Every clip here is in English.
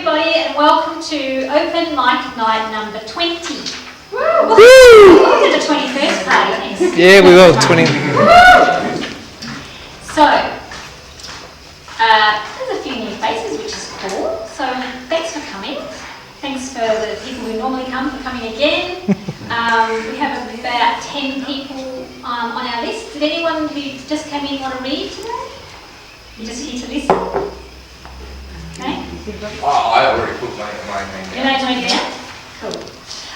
everybody, and welcome to Open Mic Night number 20. Woo! We'll do the 21st party next. Yeah, we will. 20. So, there's a few new faces, which is cool. So, thanks for coming. Thanks for the people who normally come for coming again. We have about 10 people on our list. Did anyone who just came in want to read today? You're just here to listen? Okay. Oh, I already put my name down. You know doing that? Cool.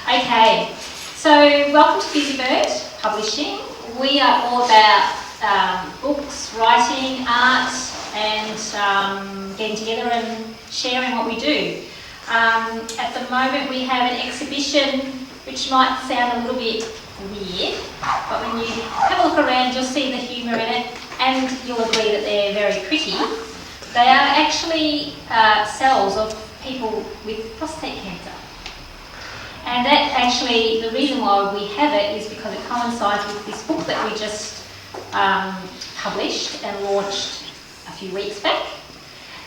Okay, so welcome to Busybird Publishing. We are all about books, writing, art, and getting together and sharing what we do. At the moment we have an exhibition which might sound a little bit weird, but when you have a look around you'll see the humour in it, and you'll agree that they're very pretty. They are actually cells of people with prostate cancer. And that actually, the reason why we have it is because it coincides with this book that we just published and launched a few weeks back.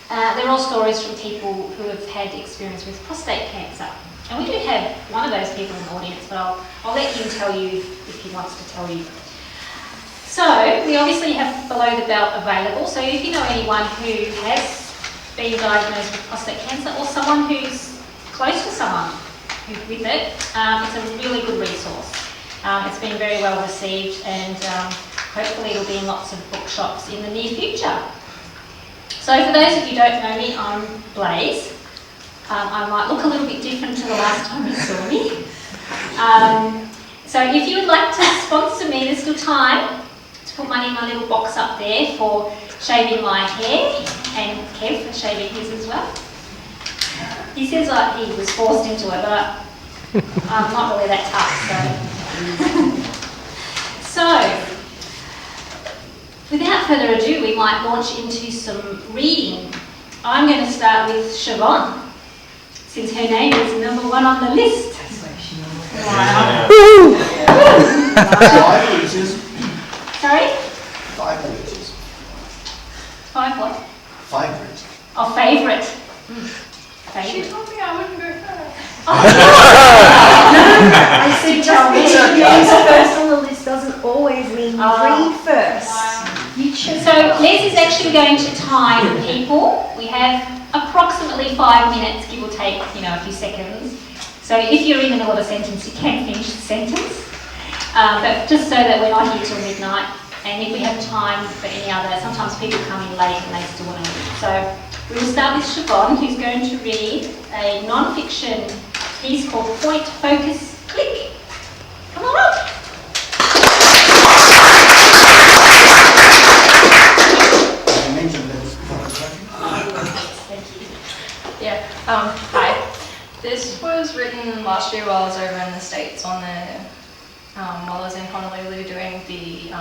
They're all stories from people who have had experience with prostate cancer. And we do have one of those people in the audience, but I'll let him tell you if he wants to tell you. So, we obviously have Below the Belt available, so if you know anyone who has been diagnosed with prostate cancer or someone who's close to someone who's with it, it's a really good resource. It's been very well received, and hopefully it'll be in lots of bookshops in the near future. So for those of you who don't know me, I'm Blaise. I might look a little bit different to the last time you saw me. So if you would like to sponsor me, there's still time to put money in my little box up there for shaving my hair, and Kev for shaving his as well. He says like he was forced into it, but I'm not really that tough, so. Without further ado, we might launch into some reading. I'm going to start with Siobhan, since her name is number 1 on the list. Wow. 5 inches. Sorry? 5 inches. 5 what? 5 inches. Oh, favourite. She told me I wouldn't go first. I said just because you use first on the list doesn't always mean you read first. You choose. So Les is actually going to time people. We have approximately 5 minutes, give or take, a few seconds. So if you're in the middle of a sentence, you can finish the sentence. But just so that we're not here till midnight, and if we have time for any other, sometimes people come in late and they still want to read. So we will start with Siobhan, who's going to read a non-fiction piece called Point, Focus, Click. Come on up. Thank you. Yeah, hi. This was written last year while I was over in the States on the, while I was in Honolulu doing the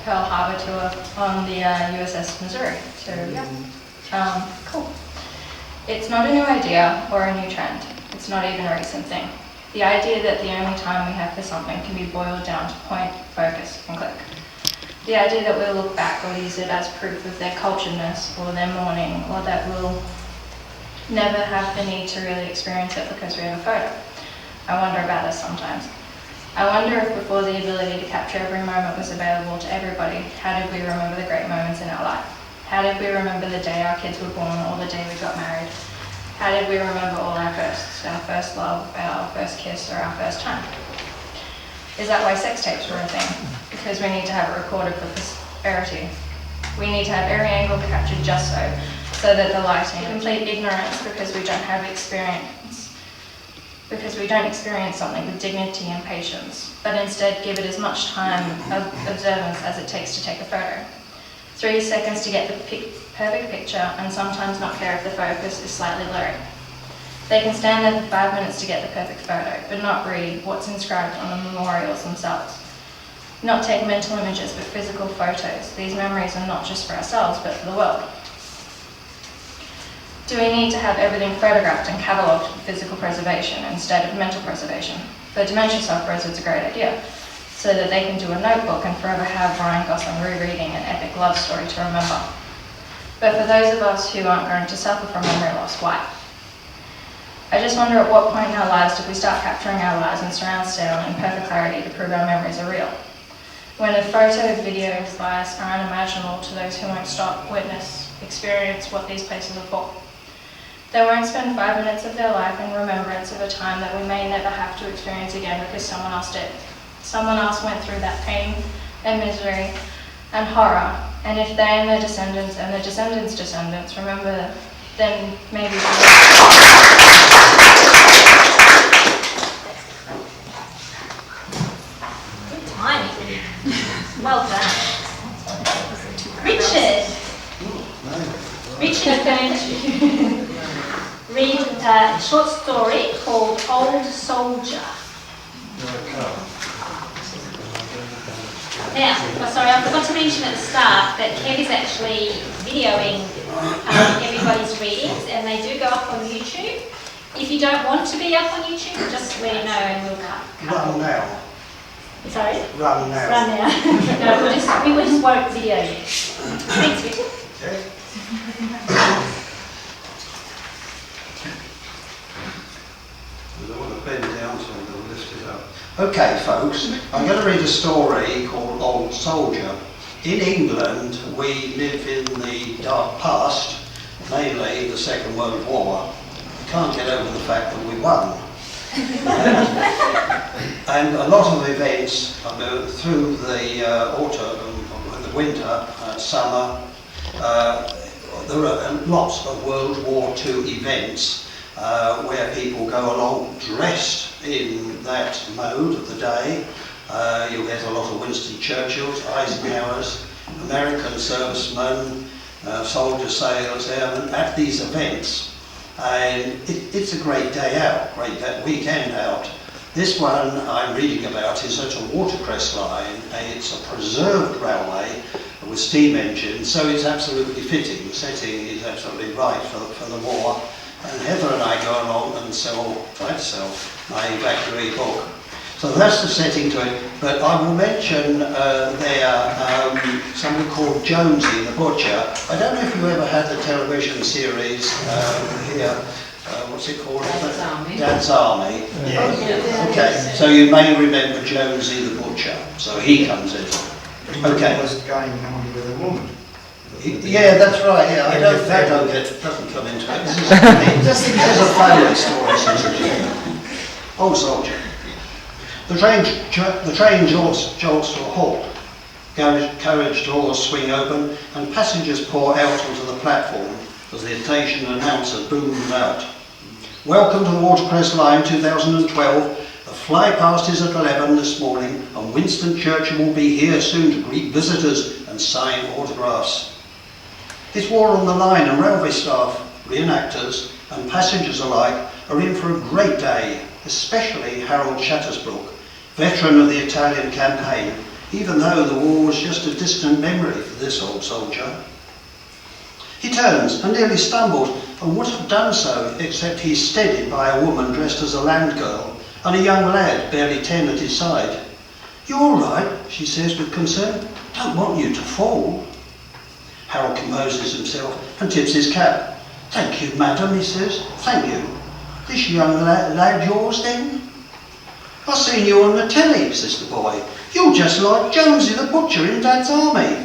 Pearl Harbor tour on the USS Missouri. So yeah, cool. It's not a new idea or a new trend. It's not even a recent thing. The idea that the only time we have for something can be boiled down to point, focus, and click. The idea that we'll look back or use it as proof of their culturedness or their mourning, or that we'll never have the need to really experience it because we have a photo. I wonder about this sometimes. I wonder if before the ability to capture every moment was available to everybody, how did we remember the great moments in our life? How did we remember the day our kids were born or the day we got married? How did we remember all our firsts, our first love, our first kiss, or our first time? Is that why sex tapes were a thing? Because we need to have it recorded for posterity. We need to have every angle captured just so that the lighting, complete ignorance because we don't have experience, because we don't experience something with dignity and patience, but instead give it as much time of observance as it takes to take a photo. 3 seconds to get the perfect picture, and sometimes not care if the focus is slightly blurry. They can stand there for 5 minutes to get the perfect photo, but not read what's inscribed on the memorials themselves. Not take mental images, but physical photos. These memories are not just for ourselves, but for the world. Do we need to have everything photographed and catalogued for physical preservation instead of mental preservation? For dementia sufferers, it's a great idea, so that they can do a notebook and forever have Ryan Gosling rereading an epic love story to remember. But for those of us who aren't going to suffer from memory loss, why? I just wonder at what point in our lives did we start capturing our lives in surround sound in perfect clarity to prove our memories are real? When a photo, video, flyers are unimaginable to those who won't stop, witness, experience what these places are for. They won't spend 5 minutes of their life in remembrance of a time that we may never have to experience again because someone else did. Someone else went through that pain and misery and horror, and if they and their descendants descendants remember, then maybe... Good timing. Well done. Richard. Richard is going to read a short story called Old Soldier. Now, sorry, I forgot to mention at the start that Kev is actually videoing everybody's readings, and they do go up on YouTube. If you don't want to be up on YouTube, just let me know and we'll cut. Run now. Sorry? Run now. Run now. No, we just won't video you. Thanks, Richard. Okay. I don't want to bend down so I'm going to lift it up. Okay, folks, I'm going to read a story called Old Soldier. In England, we live in the dark past, mainly the Second World War. We can't get over the fact that we won. And a lot of events through the autumn, the winter, summer, there are lots of World War II events where people go along dressed in that mode of the day. You'll get a lot of Winston Churchills, Eisenhowers, American servicemen, soldiers, sailors, airmen at these events. And it's a great day out, great weekend out. This one I'm reading about is at a watercress line, and it's a preserved railway with steam engines, so it's absolutely fitting. The setting is absolutely right for the war. And Heather and I go along and try to sell my evacuee book. So that's the setting to it. But I will mention someone called Jonesy the Butcher. I don't know if you ever had the television series here. What's it called? Dad's Army. Dad's Army. Yeah. Okay, so you may remember Jonesy the Butcher. So he comes in. Okay. He was going on with a woman. Yeah, that's right. Yeah, doesn't come into it. This is a family story. Old Soldier. The train jolts to a halt. Carriage doors swing open and passengers pour out onto the platform as the station announcer booms out. Welcome to the Watercress Line 2012. The fly past is at 11 this morning, and Winston Churchill will be here soon to greet visitors and sign autographs. It's war on the line, and railway staff, reenactors and passengers alike are in for a great day, especially Harold Shattersbrook, veteran of the Italian campaign, even though the war was just a distant memory for this old soldier. He turns and nearly stumbles, and would have done so except he's steadied by a woman dressed as a land girl and a young lad barely 10 at his side. "You all right?" she says with concern. "Don't want you to fall." Harold composes himself and tips his cap. "Thank you, madam," he says. "Thank you. This young lad yours, then?" "I've seen you on the telly," says the boy. "You're just like Jonesy the Butcher in Dad's Army."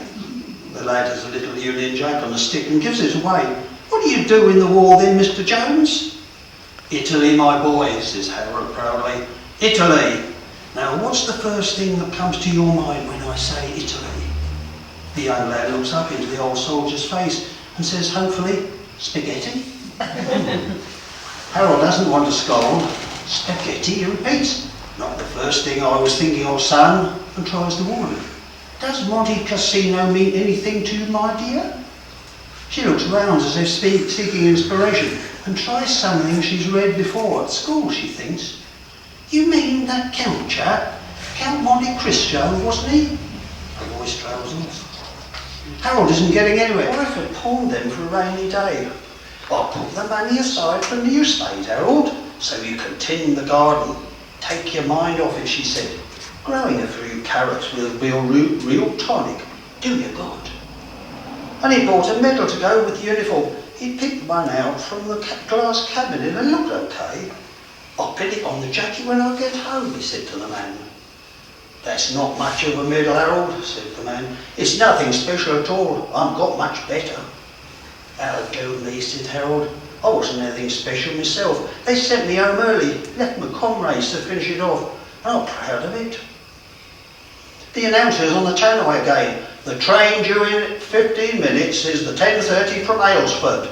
The lad has a little Union Jack on a stick and gives it away. "What do you do in the war then, Mr. Jones?" "Italy, my boy," says Harold proudly. "Italy. Now, what's the first thing that comes to your mind when I say Italy?" The young lad looks up into the old soldier's face and says, hopefully, "Spaghetti." Harold doesn't want to scold. "Spaghetti," he repeats. "Not the first thing I was thinking of, son," and tries the woman. "Does Monte Cassino mean anything to you, my dear?" She looks round as if seeking inspiration and tries something she's read before at school, she thinks. "You mean that Count chap? Count Monte Cristo, wasn't he?" Her voice trails off. Harold isn't getting anywhere. "What if I pawned them for a rainy day?" "I'll put the money aside for new spade, Harold, so you can tend the garden. Take your mind off it," she said. "Growing a few carrots will be a real tonic. Do you good." and he bought a medal to go with the uniform. He picked one out from the glass cabinet and it looked okay. I'll put it on the jacket when I get home, he said to the man. That's not much of a medal, Harold, said the man. It's nothing special at all. I've got much better. That'll do me, said Harold. I wasn't anything special myself. They sent me home early, left my comrades to finish it off, and I'm proud of it. The announcer's on the tannoy again. The train due in 15 minutes is the 10:30 from Aylesford.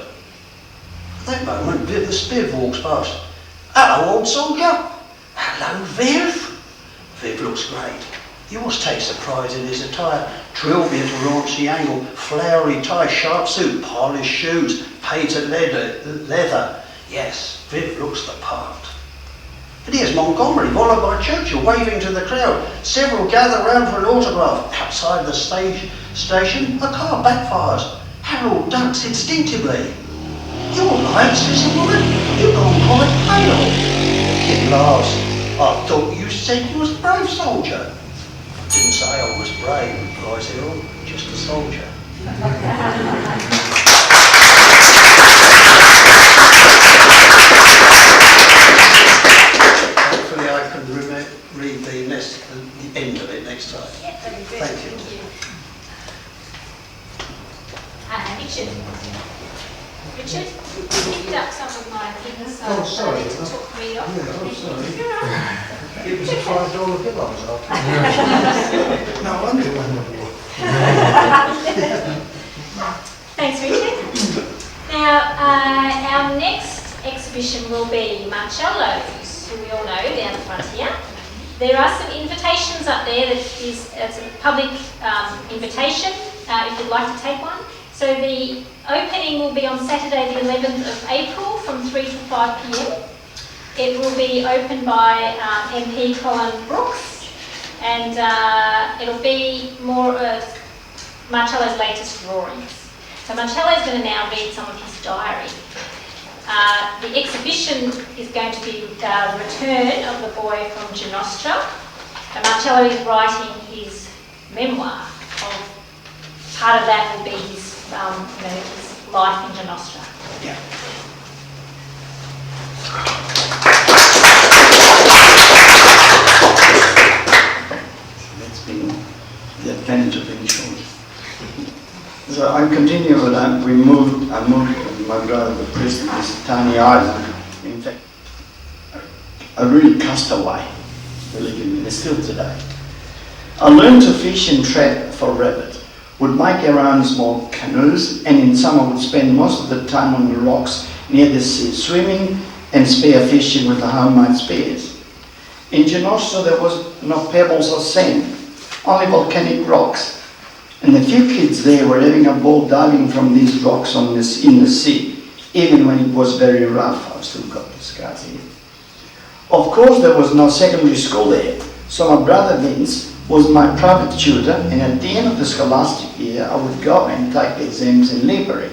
At that moment, Viv the Spiv walks past. Hello, old soldier. Hello, Viv. Viv looks great. He always takes surprise in his attire. Trilby at a raunchy angle, flowery tie, sharp suit, polished shoes, painted leather. Yes, Viv looks the part. But here's Montgomery, followed by Churchill, waving to the crowd. Several gather round for an autograph. Outside the station, a car backfires. Harold ducks instinctively. You're right, says the woman. You've gone quite pale. The kid laughs. I thought you said you was a brave soldier. Didn't say I was brave, replies Harold, just a soldier. Hopefully I can read the end of it next time. Yeah, that'd be good. Thank you. Richard. Richard, you picked up some of my things, so Oh, sorry. I took me off. Yeah, oh, sorry. You're all right. It was a $5 bill I was after. No wonder it wasn't a war. Thanks, Richard. Now, our next exhibition will be Marcello's, who we all know down the front here. There are some invitations up there. It's a public invitation if you'd like to take one. So the opening will be on Saturday the 11th of April from 3 to 5 p.m. It will be opened by MP Colin Brooks, and it'll be more of Marcello's latest drawings. So Marcello's going to now read some of his diary. The exhibition is going to be the return of the boy from Genostra. And Marcello is writing his memoir. Part of that will be his, his life in Genostra. Yeah. That's been the advantage of being short. So I continue with that. I moved with my brother to prison, this tiny island. In fact, a really castaway, believe me, it's still today. I learned to fish and trap for rabbit, would make our own small canoes, and in summer would spend most of the time on the rocks near the sea, swimming and spear fishing with the homemade spears. In Genostra there was no pebbles or sand, only volcanic rocks. And the few kids there were having a ball diving from these rocks in the sea, even when it was very rough. I've still got the scars here. Of course, there was no secondary school there, so my brother Vince was my private tutor, and at the end of the scholastic year, I would go and take exams in library.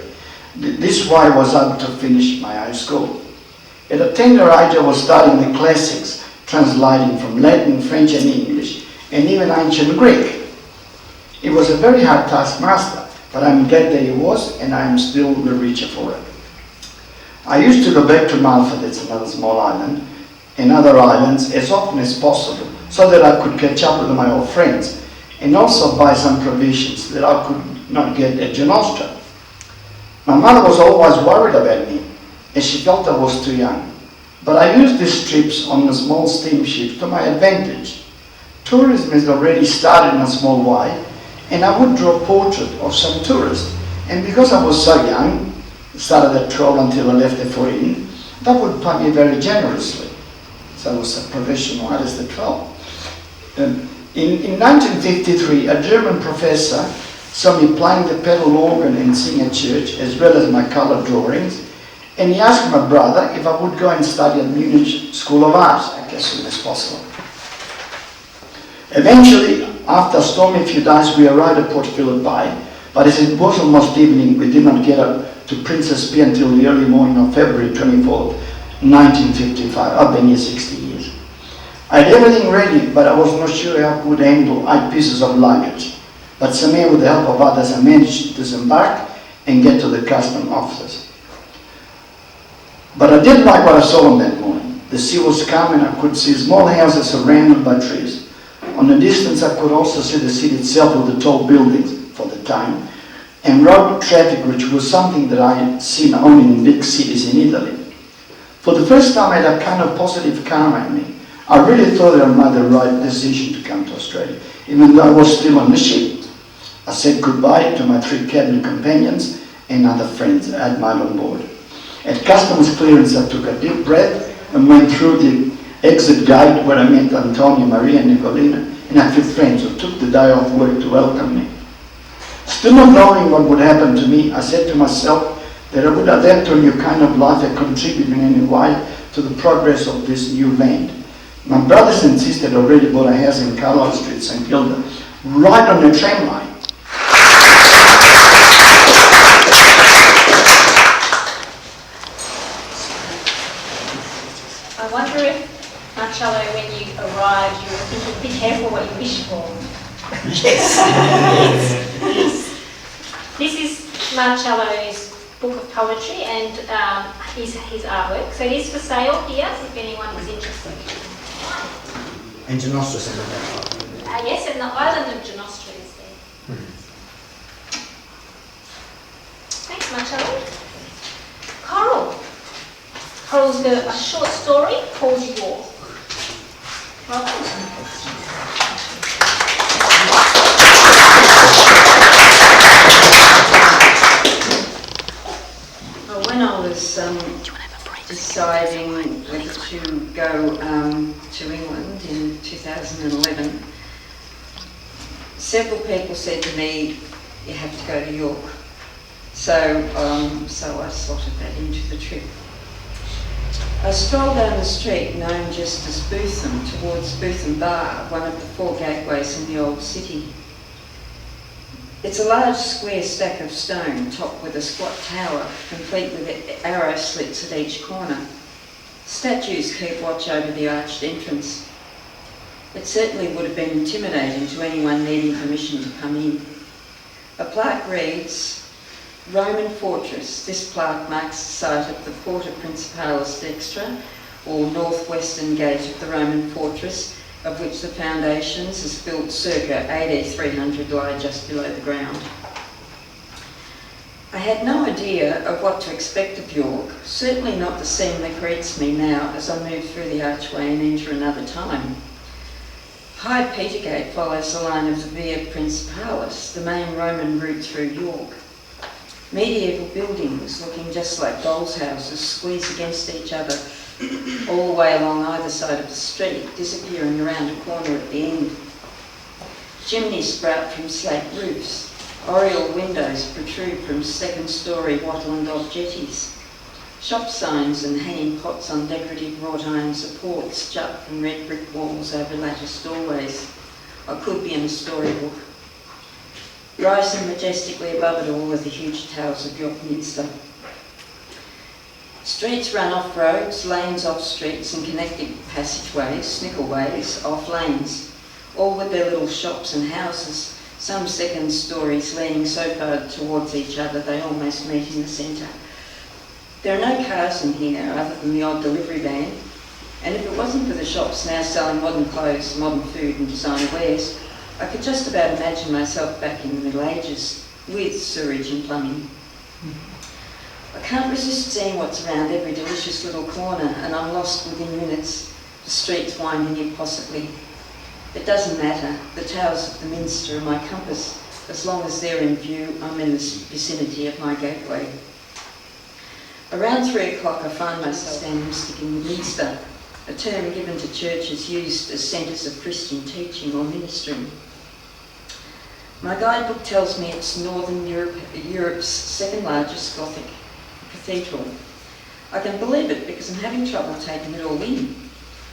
This way I was able to finish my high school. At a tender age, I was studying the classics, translating from Latin, French and English, and even ancient Greek. He was a very hard taskmaster, but I'm glad that he was, and I am still the richer for it. I used to go back to Malta, that's another small island, and other islands as often as possible, so that I could catch up with my old friends, and also buy some provisions that I could not get at Genostra. My mother was always worried about me, as she felt I was too young, but I used these trips on a small steamship to my advantage. Tourism has already started in a small way, and I would draw a portrait of some tourist, and because I was so young, started at 12 until I left the foreign, that would pay me very generously. So I was a professional artist at 12. In 1953, a German professor saw me playing the pedal organ and sing at church, as well as my colour drawings, and he asked my brother if I would go and study at Munich School of Art, as soon as possible. Eventually, after a stormy few days, we arrived at Port Phillip Bay, but as it was almost evening, we did not get up to Princess P until the early morning of February 24th, 1955. I've been here 60 years. I had everything ready, but I was not sure how I could handle 8 pieces of luggage. but somehow with the help of others I managed to disembark and get to the custom offices. But I didn't like what I saw on that morning. The sea was calm and I could see small houses surrounded by trees. On the distance I could also see the city itself with the tall buildings for the time, and road traffic, which was something that I had seen only in big cities in Italy. For the first time I had a kind of positive karma in me. I really thought that I made the right decision to come to Australia, even though I was still on the ship. I said goodbye to my 3 cabin companions and other friends I had made on board. At customs clearance I took a deep breath and went through the exit gate where I met Antonio, Maria and Nicolina and a few friends who took the day off work to welcome me. Still not knowing what would happen to me, I said to myself that I would adapt to a new kind of life and contribute in any way to the progress of this new land. My brothers and sisters had already bought a house in Carlisle Street, St Kilda, right on the tram line. I wonder if, Marcello, when you arrived, you were thinking, be careful what you wish for. Yes. This is Marcello's book of poetry and his artwork. So it is for sale here, if anyone is interested. And Genostra said that. Yes, and the island of Genostra is there. Thanks, Marcello. Coral. Coral's got a short story called York. Well done. When I was deciding whether to go to England in 2011, several people said to me, you have to go to York. So I slotted that into the trip. I strolled down the street known just as Bootham towards Bootham Bar, one of the 4 gateways in the old city. It's a large square stack of stone topped with a squat tower, complete with arrow slits at each corner. Statues keep watch over the arched entrance. It certainly would have been intimidating to anyone needing permission to come in. A plaque reads, Roman Fortress. This plaque marks the site of the Porta Principalis Dextra, or northwestern gate of the Roman fortress, of which the foundations, as built circa AD 300, lie just below the ground. I had no idea of what to expect of York, certainly not the scene that greets me now as I move through the archway and enter another time. High Petergate follows the line of the Via Principalis, the main Roman route through York. Medieval buildings looking just like dolls' houses squeeze against each other all the way along either side of the street, disappearing around a corner at the end. Chimneys sprout from slate roofs. Oriel windows protrude from second-storey wattle and dog jetties. Shop signs and hanging pots on decorative wrought iron supports jut from red brick walls over latticed doorways. I could be in a storybook. Rising majestically above it all are the huge towers of York Minster. Streets run off roads, lanes off streets and connecting passageways, snickelways, off lanes, all with their little shops and houses, some second stories leaning so far towards each other they almost meet in the centre. There are no cars in here other than the odd delivery van, and if it wasn't for the shops now selling modern clothes, modern food and designer wares, I could just about imagine myself back in the Middle Ages with sewerage and plumbing. I can't resist seeing what's around every delicious little corner, and I'm lost within minutes, the streets winding impossibly. It doesn't matter, the towers of the Minster are my compass. As long as they're in view, I'm in the vicinity of my gateway. Around 3 o'clock I find myself standing mystic in the Minster, a term given to churches used as centres of Christian teaching or ministry. My guidebook tells me it's Northern Europe's second largest Gothic cathedral. I can believe it because I'm having trouble taking it all in.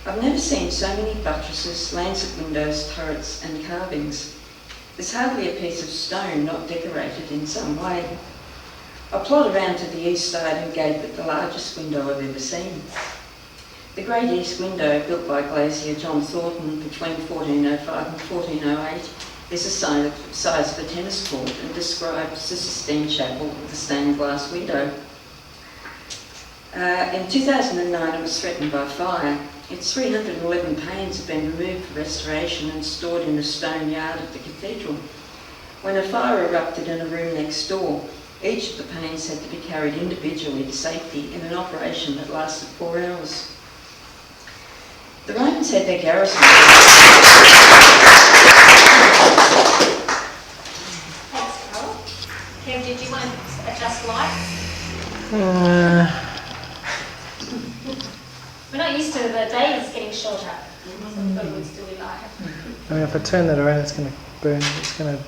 I've never seen so many buttresses, lancet windows, turrets and carvings. There's hardly a piece of stone not decorated in some way. I plod around to the east side and gape at the largest window I've ever seen. The great east window, built by glazier John Thornton between 1405 and 1408, is the size of a tennis court and describes the Sistine Chapel with a stained glass window. In 2009 it was threatened by fire. Its 311 panes have been removed for restoration and stored in the stone yard of the cathedral. When a fire erupted in a room next door, each of the panes had to be carried individually to safety in an operation that lasted 4 hours. The Romans had their garrison. Thanks, Carol. Kev, did you want to adjust lights? We're not used to the days getting shorter, so we thought it would still be light. I mean, if I turn that around, it's going to burn. It's going to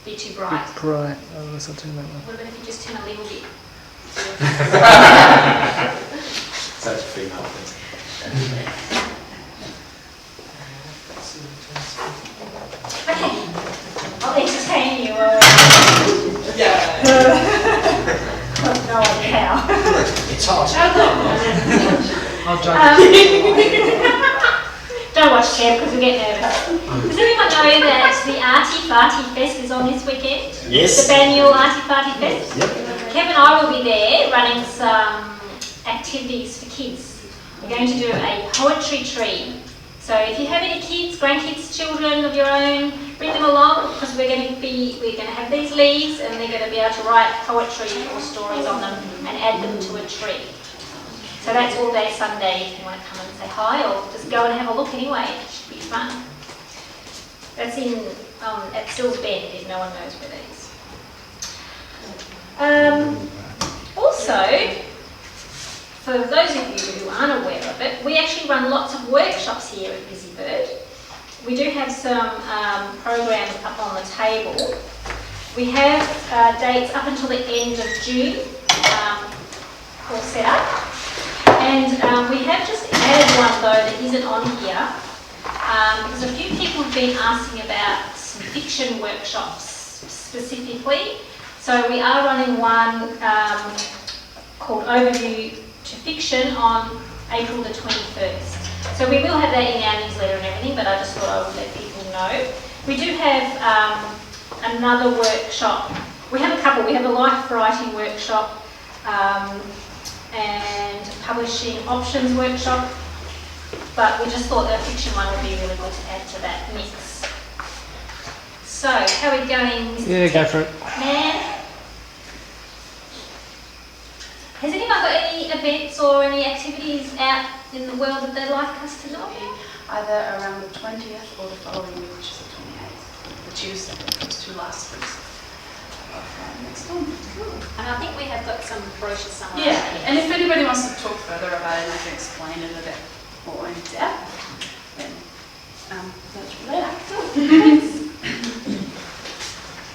Be too be bright. bright unless I turn that one. What about if you just turn a little bit? Such a female thing. Okay, I'll entertain you. I've no idea how. It's hot. I'll jump. Don't watch Kev because we'll get nervous. Does everyone know that the Arty Farty Fest is on this weekend? Yes. The annual Arty Farty Fest? Yep. Kev and I will be there running some activities for kids. We're going to do a poetry tree. So if you have any kids, grandkids, children of your own, bring them along because we're going to have these leaves and they're going to be able to write poetry or stories on them and add them to a tree. So that's all day Sunday if you want to come and say hi or just go and have a look anyway. It should be fun. That's in at Sills Bend if no one knows where that is. Also, for those of you who aren't aware of it, we actually run lots of workshops here at Busybird. We do have some programs up on the table. We have dates up until the end of June all set up. And we have just added one though that isn't on here because a few people have been asking about some fiction workshops specifically. So we are running one called Overview to Fiction on April the 21st. So we will have that in our newsletter and everything, but I just thought I would let people know. We do have another workshop. We have a couple. We have a life writing workshop and publishing options workshop, but we just thought the fiction one would be really good to add to that mix. So, how are we going, Mr. Yeah, go for it. Man? Has anyone got any events or any activities out in the world that they'd like us to know about? Either around the 20th or the following week, which is the 28th, the Tuesday, those two last weeks of next month. Cool. And I think we have got some brochures somewhere. Yeah, and if anybody wants to talk further about it and I can explain it a bit more in depth, then that's later. Cool.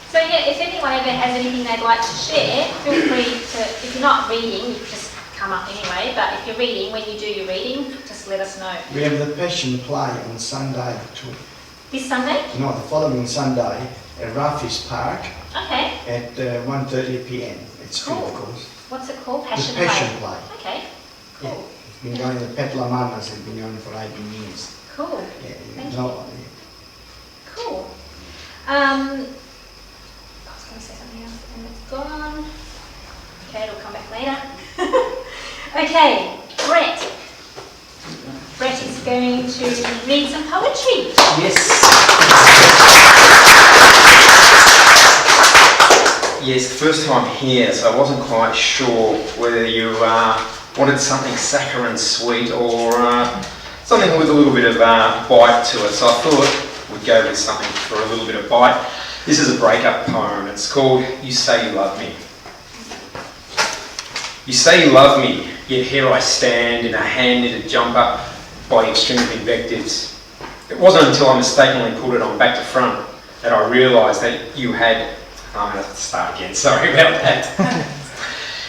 So yeah, if anyone ever has anything they'd like to share, feel free to, if you're not reading, you just come up anyway, but if you're reading, when you do your reading, just let us know. We have the Passion play on Sunday too. This Sunday? No, the following Sunday at Raffis Park Okay. at 1:30 p.m. It's free, Cool. of course. What's it called? The Passion Passion Play. play. Okay. Yeah. Cool. It's been going, the Petla Mamas have been going for 18 years. Cool. Yeah, Thank no, Cool. I was going to say something else and it's gone. Okay, it'll come back later. Okay, Brett. Brett is going to read some poetry. Yes, first time here, so I wasn't quite sure whether you wanted something saccharine sweet or something with a little bit of bite to it. So I thought we'd go with something for a little bit of bite. This is a breakup poem. It's called You Say You Love Me. You say you love me, yet here I stand in a hand-knitted jumper by your string of invectives. It wasn't until I mistakenly pulled it on back to front that I realised that you had... I'm going to have to start again, sorry about that.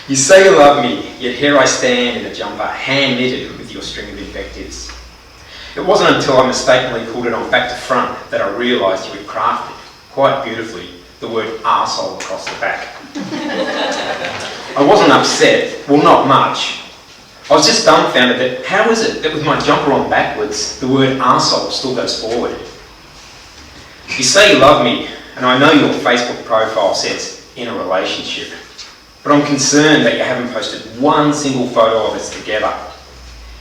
You say you love me, yet here I stand in a jumper, hand-knitted with your string of invectives. It wasn't until I mistakenly pulled it on back to front that I realised you had crafted, quite beautifully, the word arsehole across the back. I wasn't upset, well not much. I was just dumbfounded that how is it that with my jumper on backwards, the word arsehole still goes forward? You say you love me, and I know your Facebook profile says in a relationship, but I'm concerned that you haven't posted one single photo of us together.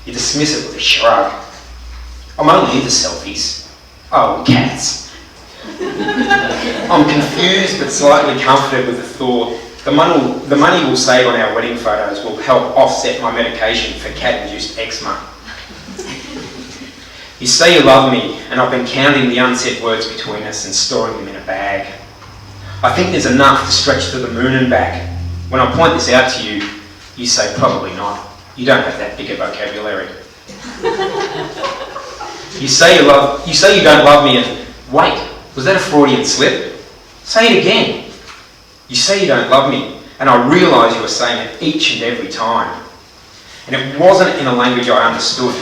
You dismiss it with a shrug. I'm only into selfies. Oh, and cats. I'm confused but slightly comforted with the thought the money we'll save on our wedding photos will help offset my medication for cat-induced eczema. You say you love me, and I've been counting the unsaid words between us and storing them in a bag. I think there's enough to stretch to the moon and back. When I point this out to you, you say probably not. You don't have that big a vocabulary. You say you don't love me, and wait, was that a Freudian slip? Say it again. You say you don't love me, and I realise you are saying it each and every time. And it wasn't in a language I understood.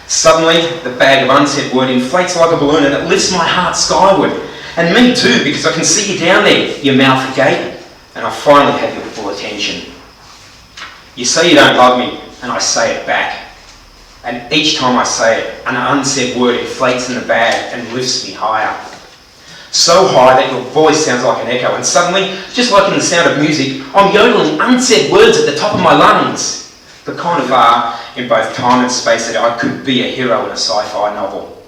Suddenly, the bag of unsaid word inflates like a balloon and it lifts my heart skyward. And me too, because I can see you down there, your mouth agape, and I finally have your full attention. You say you don't love me, and I say it back. And each time I say it, an unsaid word inflates in the bag and lifts me higher. So high that your voice sounds like an echo, and suddenly, just like in the sound of music, I'm yodeling unsaid words at the top of my lungs. The kind of are in both time and space that I could be a hero in a sci-fi novel.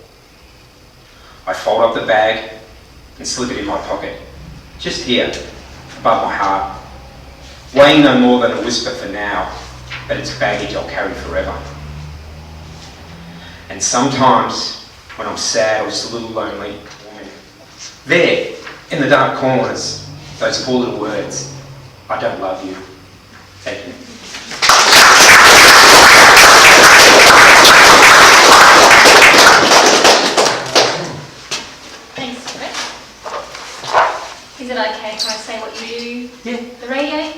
I fold up the bag and slip it in my pocket, just here, above my heart, weighing no more than a whisper for now, but it's baggage I'll carry forever. And sometimes, when I'm sad or just a little lonely, there, in the dark corners, those four little words, I don't love you. Thank you. Thanks, Brett. Is it okay if I say what you do? Yeah. The radio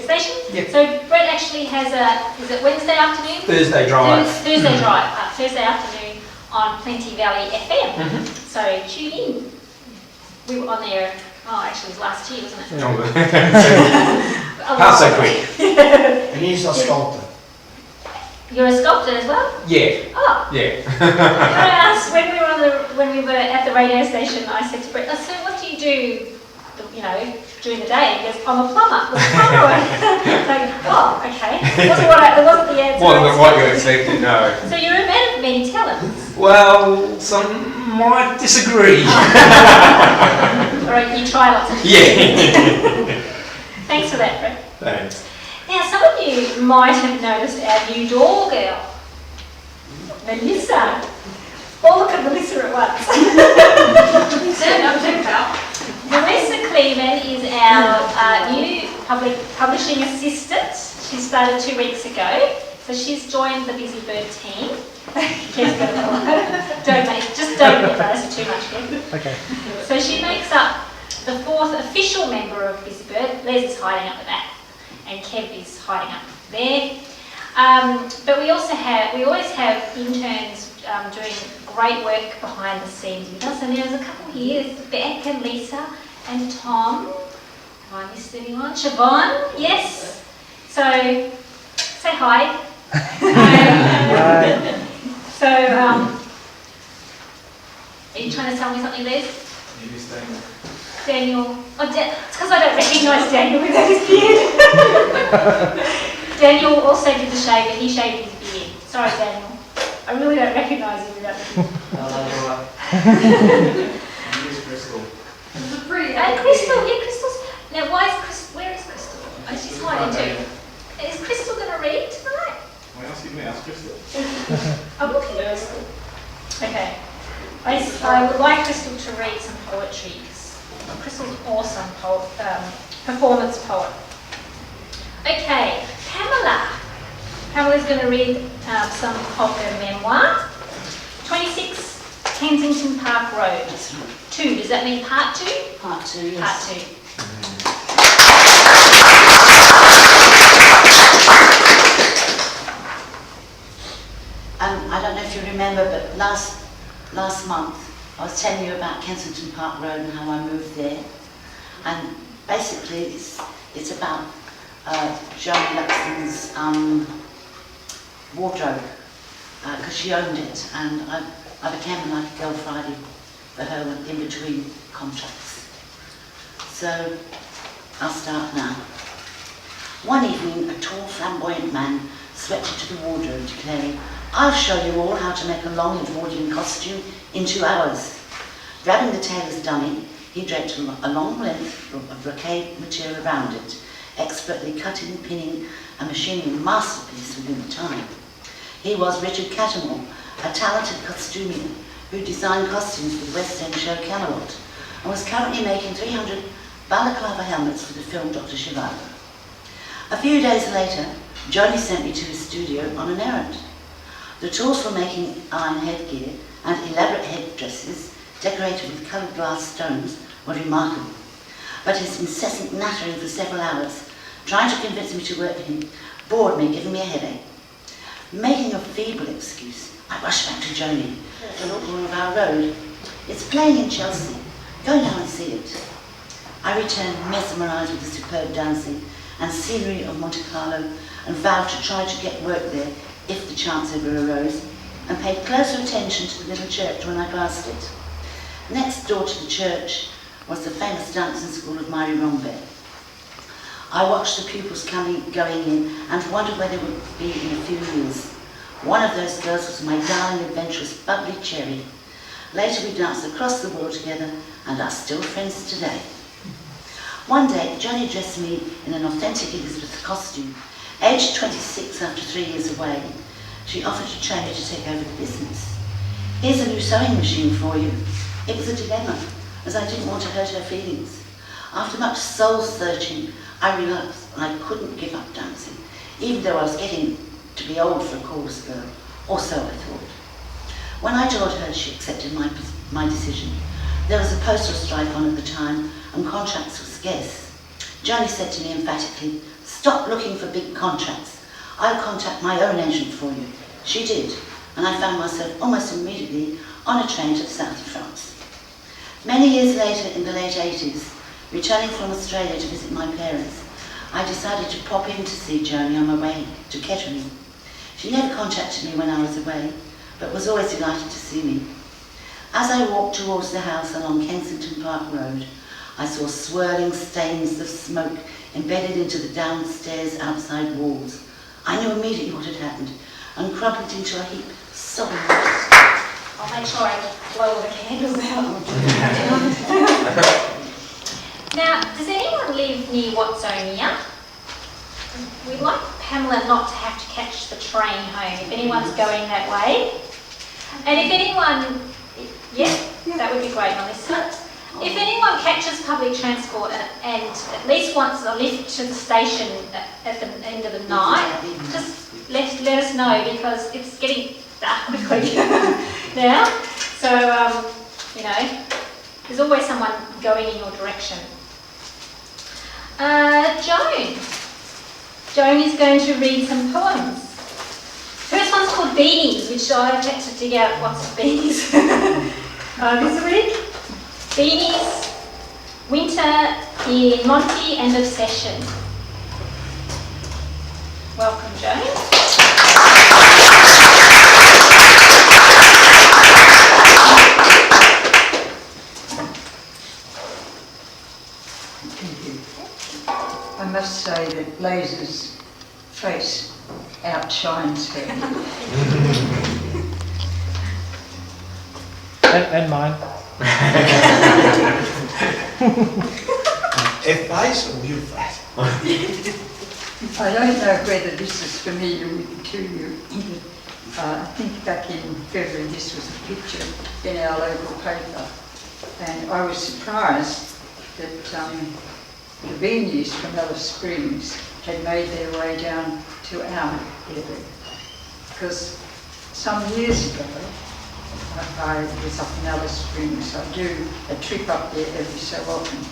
station? Yeah. So Brett actually has is it Wednesday afternoon? Thursday drive. Thursday drive. Thursday afternoon on Plenty Valley FM. Mm-hmm. So tune in. We were on there, actually it was last year, wasn't it? No, how so quick? And he's a sculptor. You're a sculptor as well? Yeah. Oh. Yeah. I asked when we were at the radio station, I said to Brett, so what do you do, during the day? He goes, I'm a plumber. Like, oh, okay. It wasn't the answer. Wasn't what you expected, no. So you're a man of many talents. Well, some might disagree. All right, you try lots of things. Yeah. Thanks for that, Brett. Thanks. Now, some of you might have noticed our new door girl, Melissa. All look at Melissa at once. Melissa Cleveman is our new publishing assistant. She started 2 weeks ago. So she's joined the Busybird team. Don't embarrass her too much, Kev. Okay. So she makes up the 4th official member of Busybird. Les is hiding up the back, and Kev is hiding up there. But we always have interns doing great work behind the scenes with us. And there's a couple here, Beck and Lisa and Tom. Have I missed anyone? Siobhan, yes. So say hi. So, are you trying to tell me something, Les? Daniel. Oh, it's because I don't recognise Daniel without his beard. Daniel also did the shave, but he shaved his beard. Sorry, Daniel. I really don't recognise him without the beard. Crystal. And Crystal, Crystal's. Now, where is Crystal? Oh, she's hiding too. Is Crystal going to read tonight? Why else you may ask Crystal? I'm looking at Crystal. Okay. I would like Crystal to read some poetry. Crystal's an awesome performance poet. Okay, Pamela. Pamela's going to read some of her memoir. 26 Kensington Park Road. 2. Does that mean part 2? Part 2, yes. Part 2. I don't know if you remember, but last month I was telling you about Kensington Park Road and how I moved there. And basically it's about Joan Luxton's wardrobe, because she owned it, and I became like a Girl Friday for her in between contracts. So I'll start now. One evening, a tall, flamboyant man swept into the wardrobe declaring, "I'll show you all how to make a long Edwardian costume in 2 hours." Grabbing the tailor's dummy, he draped a long length of brocade material around it, expertly cutting, pinning, and machining a masterpiece within the time. He was Richard Cattermole, a talented costumier who designed costumes for the West End show Camelot, and was currently making 300 balaclava helmets for the film Dr. Zhivago. A few days later, Johnny sent me to his studio on an errand. The tools for making iron headgear and elaborate headdresses decorated with coloured glass stones were remarkable, but his incessant nattering for several hours, trying to convince me to work for him, bored me, giving me a headache. Making a feeble excuse, I rushed back to Joni, the little corner of our road. "It's playing in Chelsea. Go now and see it." I returned mesmerised with the superb dancing and scenery of Monte Carlo, and vowed to try to get work there if the chance ever arose, and paid closer attention to the little church when I passed it. Next door to the church was the famous dancing school of Mary Rombay. I watched the pupils going in and wondered where they would be in a few years. One of those girls was my darling, adventurous, bubbly Cherry. Later we danced across the world together and are still friends today. One day, Johnny dressed me in an authentic Elizabeth costume. Aged 26 after 3 years away, she offered to train me to take over the business. "Here's a new sewing machine for you." It was a dilemma, as I didn't want to hurt her feelings. After much soul-searching, I realised I couldn't give up dancing, even though I was getting to be old for a chorus girl, or so I thought. When I told her, she accepted my decision. There was a postal strike on at the time, and contracts were scarce. Johnny said to me emphatically, "Stop looking for big contracts. I'll contact my own agent for you." She did, and I found myself almost immediately on a train to the south of France. Many years later, in the late 80s, returning from Australia to visit my parents, I decided to pop in to see Joni on my way to Kettering. She never contacted me when I was away, but was always delighted to see me. As I walked towards the house along Kensington Park Road, I saw swirling stains of smoke embedded into the downstairs outside walls. I knew immediately what had happened and crumpled into a heap, sobbing. I'll make sure I blow all the candles out. Now, does anyone live near Watsonia? We'd like Pamela not to have to catch the train home if anyone's going that way. And if anyone, yeah, that would be great on this side. If anyone catches public transport and at least wants a lift to the station at the end of the night, just let us know, because it's getting dark quickly now. So, you know, there's always someone going in your direction. Joan is going to read some poems. First one's called Beanies, which I've had to dig out what's beanies this week. Beanies, Winter in Monty and Obsession. Welcome, Joan. I must say that Blaise's face outshines her. And mine. If Blaise or you, Blaise? I don't know whether this is familiar to you. I think back in February this was a picture in our local paper, and I was surprised that the beanies from Alice Springs had made their way down to our area, because some years ago I was up in Alice Springs. I do a trip up there every so often,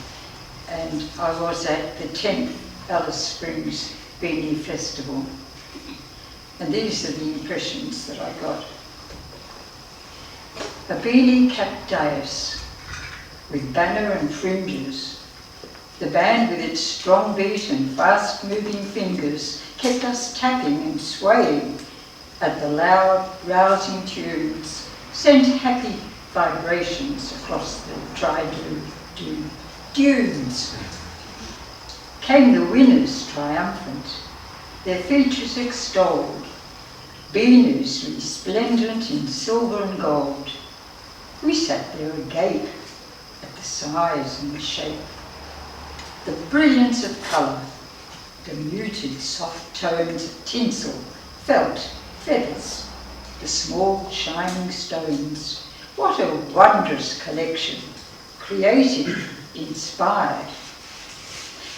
and I was at the 10th Alice Springs Beanie Festival, and these are the impressions that I got. A beanie capped dais with banner and fringes. The band with its strong beat and fast-moving fingers kept us tapping and swaying at the loud, rousing tunes, sent happy vibrations across the dry dunes. Came the winners triumphant, their features extolled, beaners resplendent in silver and gold. We sat there agape at the size and the shape, the brilliance of colour, the muted soft tones of tinsel, felt, feathers, the small shining stones. What a wondrous collection, creative, inspired.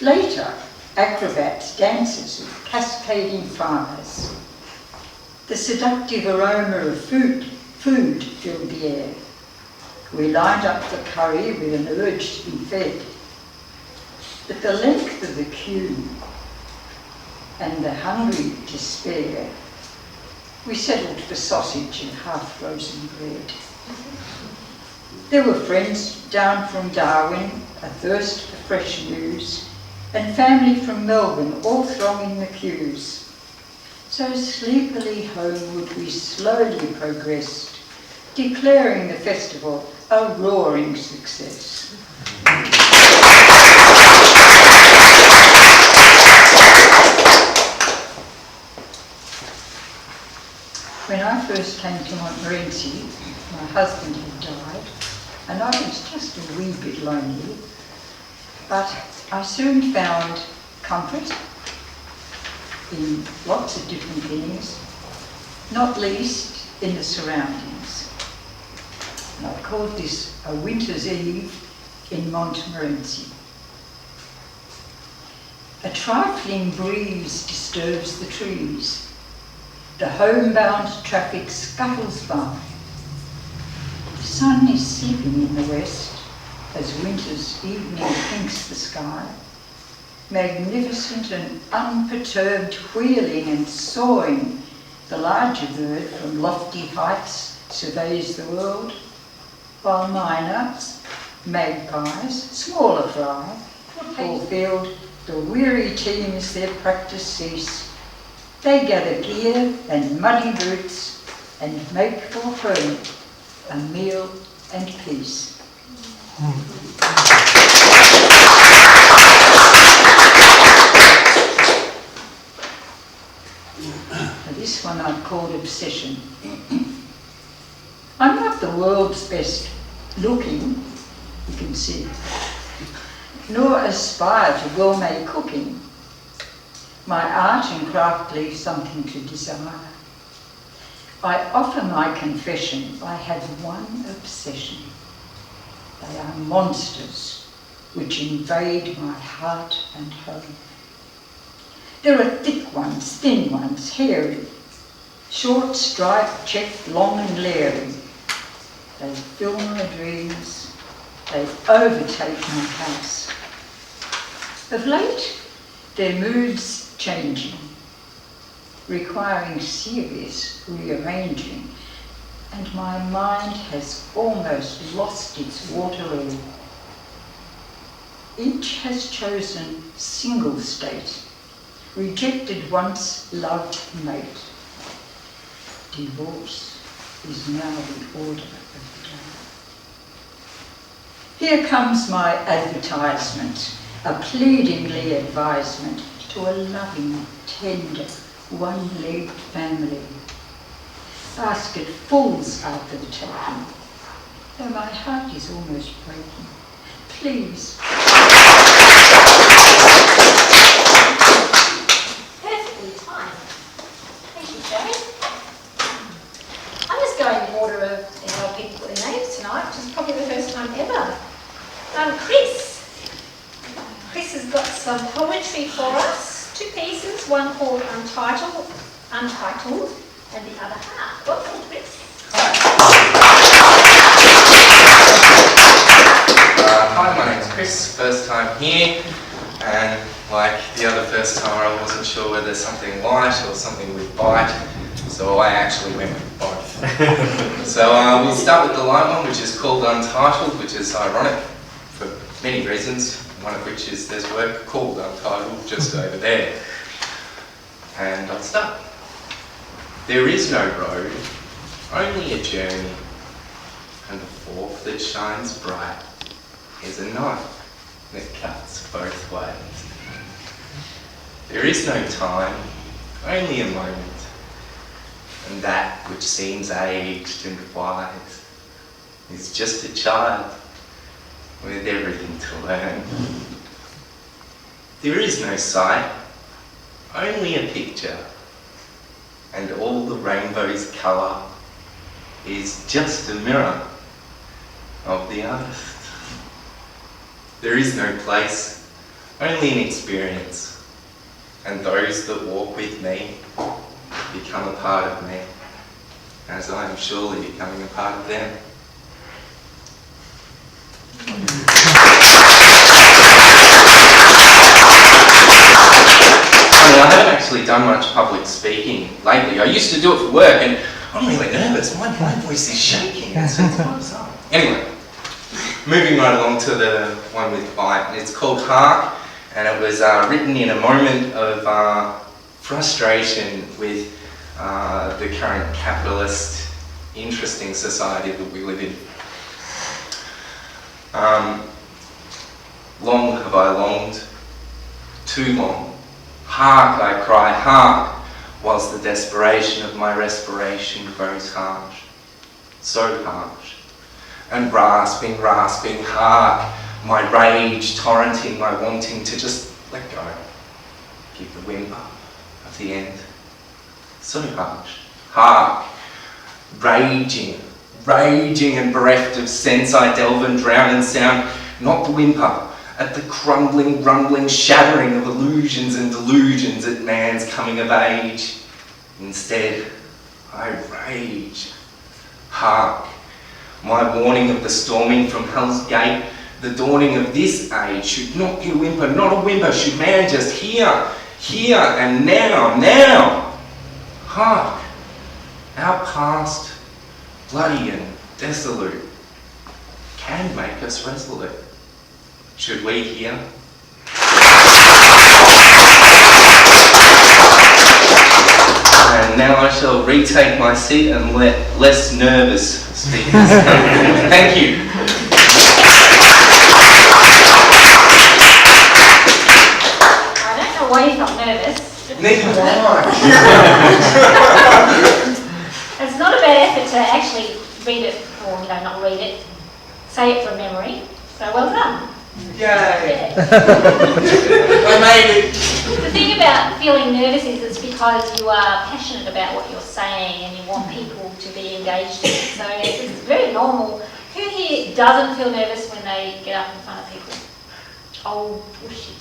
Later, acrobats, dancers with cascading fires. The seductive aroma of food filled the air. We lined up the curry with an urge to be fed. But the length of the queue and the hungry despair, we settled for sausage and half-frozen bread. There were friends down from Darwin, athirst for fresh news, and family from Melbourne, all thronging the queues. So sleepily homeward we slowly progressed, declaring the festival a roaring success. When I first came to Montmorency, my husband had died, and I was just a wee bit lonely, but I soon found comfort in lots of different things, not least in the surroundings. And I called this a winter's eve in Montmorency. A trifling breeze disturbs the trees. The homebound traffic scuttles by. The sun is slipping in the west as winter's evening pinks the sky. Magnificent and unperturbed, wheeling and soaring, the larger bird from lofty heights surveys the world, while mynards, magpies, smaller fry, fulfilled the weary teams their practice cease. They gather gear and muddy boots and make for home a meal and peace. This one I've called obsession. I'm not the world's best looking, you can see, nor aspire to gourmet cooking. My art and craft leave something to desire. I offer my confession, I have one obsession. They are monsters which invade my heart and home. There are thick ones, thin ones, hairy, short, striped, checked, long and leery. They fill my dreams, they overtake my house. Of late, their moods changing, requiring serious rearranging, and my mind has almost lost its waterloo. Each has chosen single state, rejected once loved mate. Divorce is now the order of the day. Here comes my advertisement, a pleadingly advisement to a loving, tender, one-legged family. Basketfuls are for the taking, though my heart is almost breaking. Please. Perfectly timed. Thank you, Joey. I'm just going in order of how people put their names tonight, which is probably the first time ever. Chris. Chris has got some poetry for us. Two pieces, one called Untitled, and the other half. Welcome, Chris. Hi, my name's Chris, first time here, and like the other first timer, I wasn't sure whether something light or something with bite, so I actually went with both. So we'll start with the light one, which is called Untitled, which is ironic for many reasons, one of which is there's work called Untitled just over there. And I'll start. There is no road, only a journey, and the fourth that shines bright is a knife that cuts both ways. There is no time, only a moment, and that which seems aged and wise is just a child with everything to learn. There is no sight, only a picture, and all the rainbow's colour is just a mirror of the artist. There is no place, only an experience, and those that walk with me become a part of me, as I am surely becoming a part of them. I haven't actually done much public speaking lately. I used to do it for work, and I'm really nervous. My voice is shaking. Anyway, moving right along to the one with bite. It's called Hark, and it was written in a moment of frustration with the current capitalist, interesting society that we live in. Long have I longed, too long. Hark, I cry, hark, whilst the desperation of my respiration grows harsh, so harsh. And rasping, rasping, hark, my rage torrenting, my wanting to just let go. Keep the whimper of the end, so harsh. Hark, raging, raging and bereft of sense, I delve and drown in sound, not the whimper, at the crumbling, rumbling, shattering of illusions and delusions at man's coming of age. Instead, I rage. Hark, my warning of the storming from hell's gate, the dawning of this age should not be a whimper, not a whimper, should man just hear, here and now. Hark, our past, bloody and desolate, can make us resolute. Should we hear? And now I shall retake my seat and let less nervous speakers come. Thank you. I don't know why you felt nervous. Neither do I. It's not a bad effort to actually read it, or not read it, say it from memory. So well done. Yay! Yeah. I made it. The thing about feeling nervous is it's because you are passionate about what you're saying and you want people to be engaged in it. So it's very normal. Who here doesn't feel nervous when they get up in front of people? Oh, bullshit.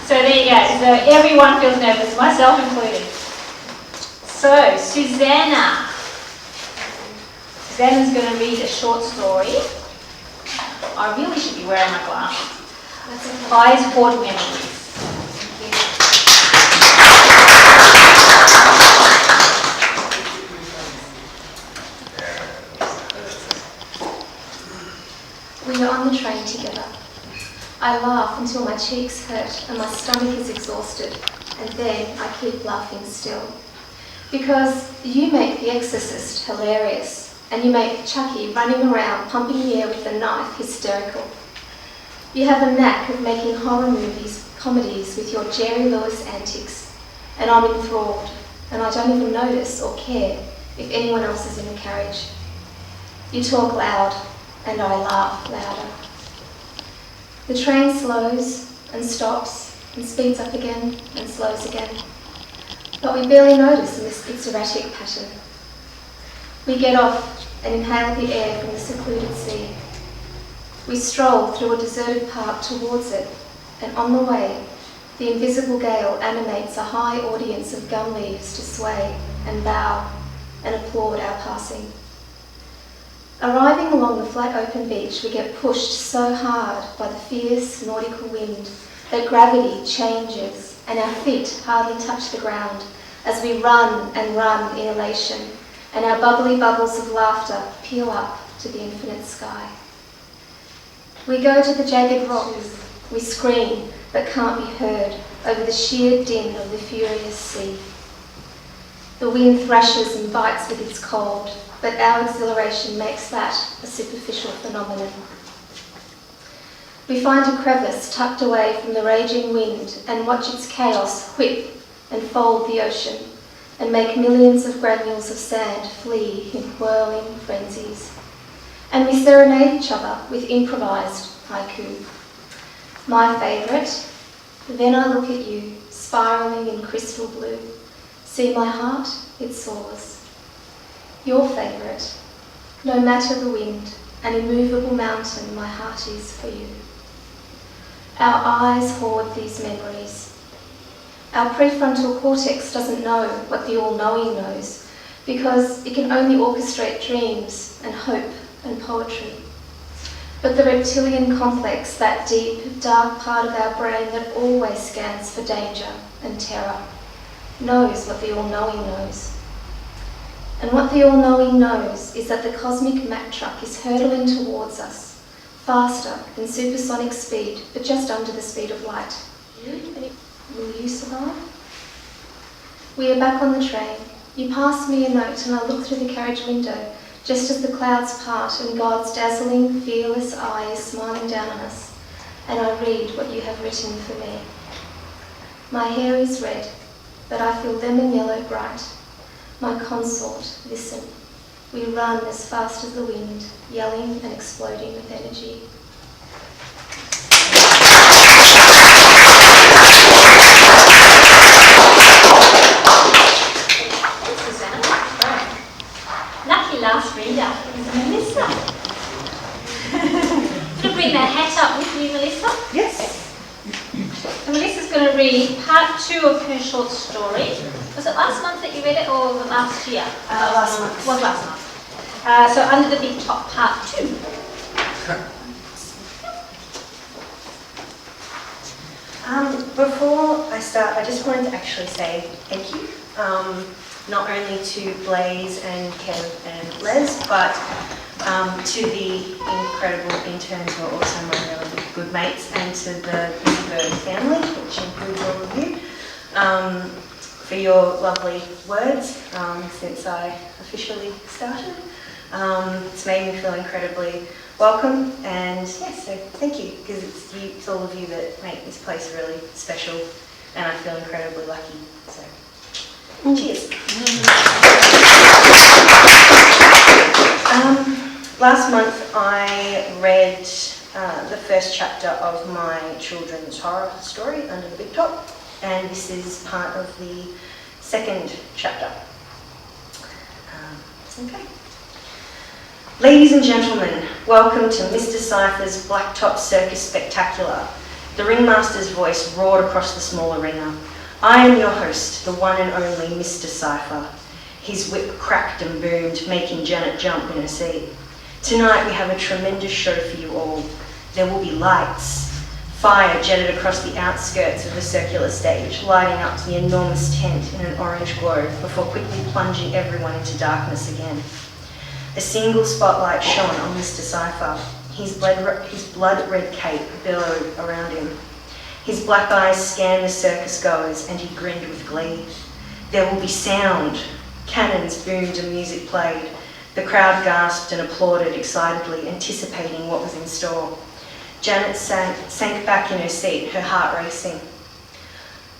So there you go. So everyone feels nervous, myself included. So Susanna's going to read a short story. I really should be wearing my glasses. Eyes hoard memories. We are on the train together. I laugh until my cheeks hurt and my stomach is exhausted, and then I keep laughing still. Because you make The Exorcist hilarious, and you make Chucky running around pumping the air with a knife hysterical. You have a knack of making horror comedies with your Jerry Lewis antics, and I'm enthralled, and I don't even notice or care if anyone else is in the carriage. You talk loud, and I laugh louder. The train slows and stops and speeds up again and slows again, but we barely notice its erratic pattern. We get off and inhale the air from the secluded sea. We stroll through a deserted park towards it, and on the way, the invisible gale animates a high audience of gum leaves to sway and bow and applaud our passing. Arriving along the flat open beach, we get pushed so hard by the fierce nautical wind that gravity changes and our feet hardly touch the ground as we run and run in elation, and our bubbly bubbles of laughter peel up to the infinite sky. We go to the jagged rocks, we scream but can't be heard over the sheer din of the furious sea. The wind thrashes and bites with its cold, but our exhilaration makes that a superficial phenomenon. We find a crevice tucked away from the raging wind and watch its chaos whip and fold the ocean and make millions of granules of sand flee in whirling frenzies. And we serenade each other with improvised haiku. My favourite, then I look at you, spiralling in crystal blue. See my heart, it soars. Your favourite, no matter the wind, an immovable mountain my heart is for you. Our eyes hoard these memories. Our prefrontal cortex doesn't know what the all-knowing knows because it can only orchestrate dreams and hope and poetry. But the reptilian complex, that deep, dark part of our brain that always scans for danger and terror, knows what the all-knowing knows. And what the all-knowing knows is that the cosmic Mack truck is hurtling towards us, faster than supersonic speed, but just under the speed of light. Will you survive? We are back on the train. You pass me a note and I look through the carriage window, just as the clouds part and God's dazzling, fearless eye is smiling down on us, and I read what you have written for me. My hair is red, but I feel lemon yellow bright. My consort, listen. We run as fast as the wind, yelling and exploding with energy. Lucky last reader is Melissa. Could you bring that hat up with you, Melissa? Yes. So Melissa's going to read part 2 of her short story. Was it last month that you read it or last year? Last month. Was last month. So Under the Big Top, part 2. Before I start, I just wanted to actually say thank you, not only to Blaise and Kev and Les, but to the incredible interns who are also my really good mates, and to the Busybird family, which includes all of you, for your lovely words since I officially started. It's made me feel incredibly welcome, and yes, so thank you, because it's all of you that make this place really special, and I feel incredibly lucky. So, cheers. Last month I read the first chapter of my children's horror story, Under the Big Top, and this is part of the second chapter. Okay. Ladies and gentlemen, welcome to Mr. Cypher's Blacktop Circus Spectacular. The ringmaster's voice roared across the small arena. I am your host, the one and only Mr. Cypher. His whip cracked and boomed, making Janet jump in her seat. Tonight we have a tremendous show for you all. There will be lights. Fire jetted across the outskirts of the circular stage, lighting up the enormous tent in an orange glow before quickly plunging everyone into darkness again. A single spotlight shone on Mr. Cypher. His blood-red cape billowed around him. His black eyes scanned the circus goers and he grinned with glee. There will be sound. Cannons boomed and music played. The crowd gasped and applauded excitedly, anticipating what was in store. Janet sank back in her seat, her heart racing.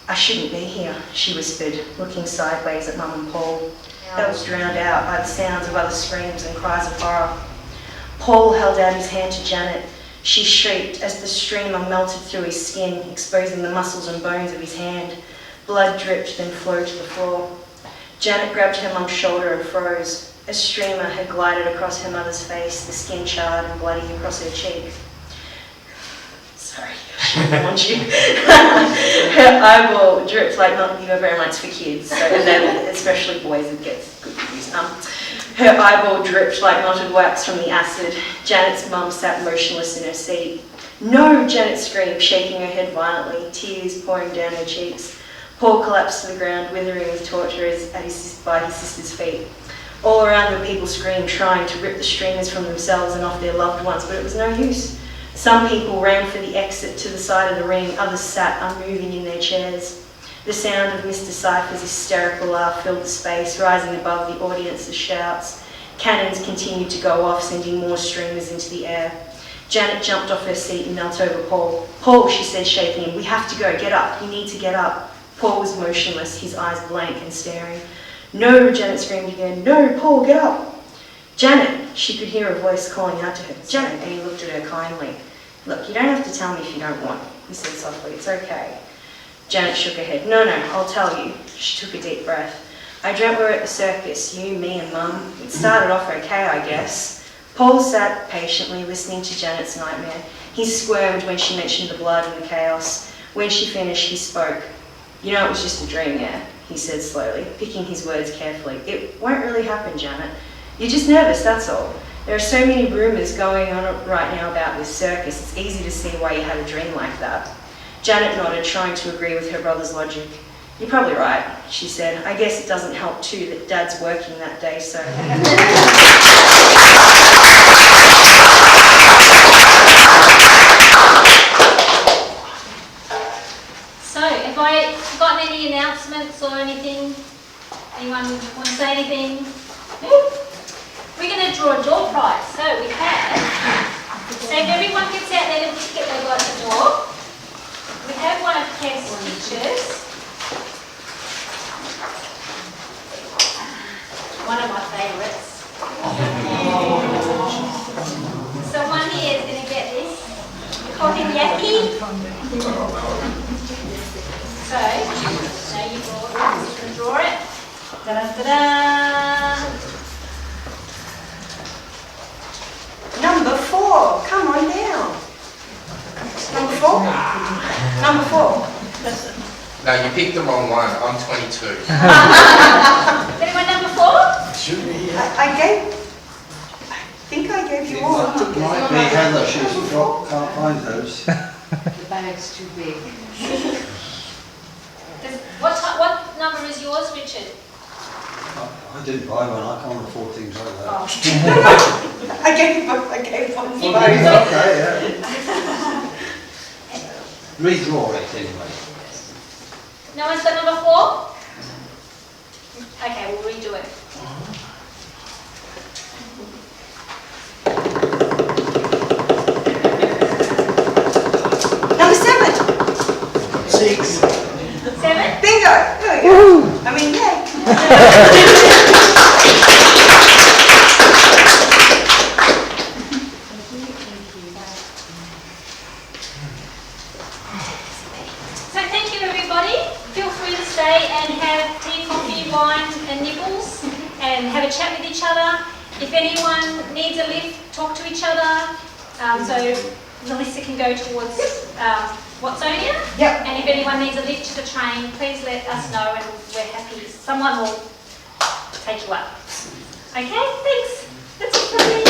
I shouldn't be here, she whispered, looking sideways at Mum and Paul. That was drowned out by the sounds of other screams and cries of horror. Paul held out his hand to Janet. She shrieked as the streamer melted through his skin, exposing the muscles and bones of his hand. Blood dripped, then flowed to the floor. Janet grabbed her mum's shoulder and froze. A streamer had glided across her mother's face, the skin charred and bloody across her cheek. Sorry, I warned you. Her eyeball dripped like not you ever lights for kids, so then especially boys it gets good reviews. Her eyeball dripped like knotted wax from the acid. Janet's mum sat motionless in her seat. No, Janet screamed, shaking her head violently, tears pouring down her cheeks. Paul collapsed to the ground, withering with torture by his sister's feet. All around them people screamed, trying to rip the streamers from themselves and off their loved ones, but it was no use. Some people ran for the exit to the side of the ring, others sat unmoving in their chairs. The sound of Mr. Cypher's hysterical laugh filled the space, rising above the audience's shouts. Cannons continued to go off, sending more streamers into the air. Janet jumped off her seat and knelt over Paul. "Paul," she said, shaking him, "we have to go. Get up. You need to get up." Paul was motionless, his eyes blank and staring. "No," Janet screamed again. "No, Paul, get up." "Janet," she could hear a voice calling out to her. "Janet," and he looked at her kindly. "Look, you don't have to tell me if you don't want," he said softly. "It's okay." Janet shook her head. No, I'll tell you." She took a deep breath. "I dreamt we were at the circus, you, me and Mum. It started off okay, I guess." Paul sat patiently listening to Janet's nightmare. He squirmed when she mentioned the blood and the chaos. When she finished, he spoke. "You know, it was just a dream, yeah," he said slowly, picking his words carefully. "It won't really happen, Janet. You're just nervous, that's all. There are so many rumours going on right now about this circus. It's easy to see why you had a dream like that." Janet nodded, trying to agree with her brother's logic. "You're probably right," she said. "I guess it doesn't help too that Dad's working that day, so..." So, have I forgotten any announcements or anything? Anyone want to say anything? No? We're going to draw a door prize. So we have, so if everyone gets out their little ticket they got at the door, we have one of Kev's pictures. One of my favourites. Someone here is going to get this. We call him Yaki. So, now you can draw it. Da-da-da-da. Number 4, come on down. Number 4? Number 4. No, you picked the wrong one. I'm 22. Anyone number 4? Should be here. I think I gave you all. Might be Heather, she's got, can't find those. The bag's too big. What number is yours, Richard? I didn't buy one, I can't afford things like that. Oh. I gave one for both. Okay, yeah. Redraw it anyway. No one's got number 4? Okay, we'll redo it. Number 7. 6. 7? Bingo. There we go. I mean, yay. So thank you everybody. Feel free to stay and have tea, coffee, wine and nibbles and have a chat with each other. If anyone needs a lift, talk to each other. So Melissa can go towards Watsonia. Yep. And if anyone needs a lift to the train, please let us know and we're happy. Someone will take you up. Okay, thanks. That's it from me.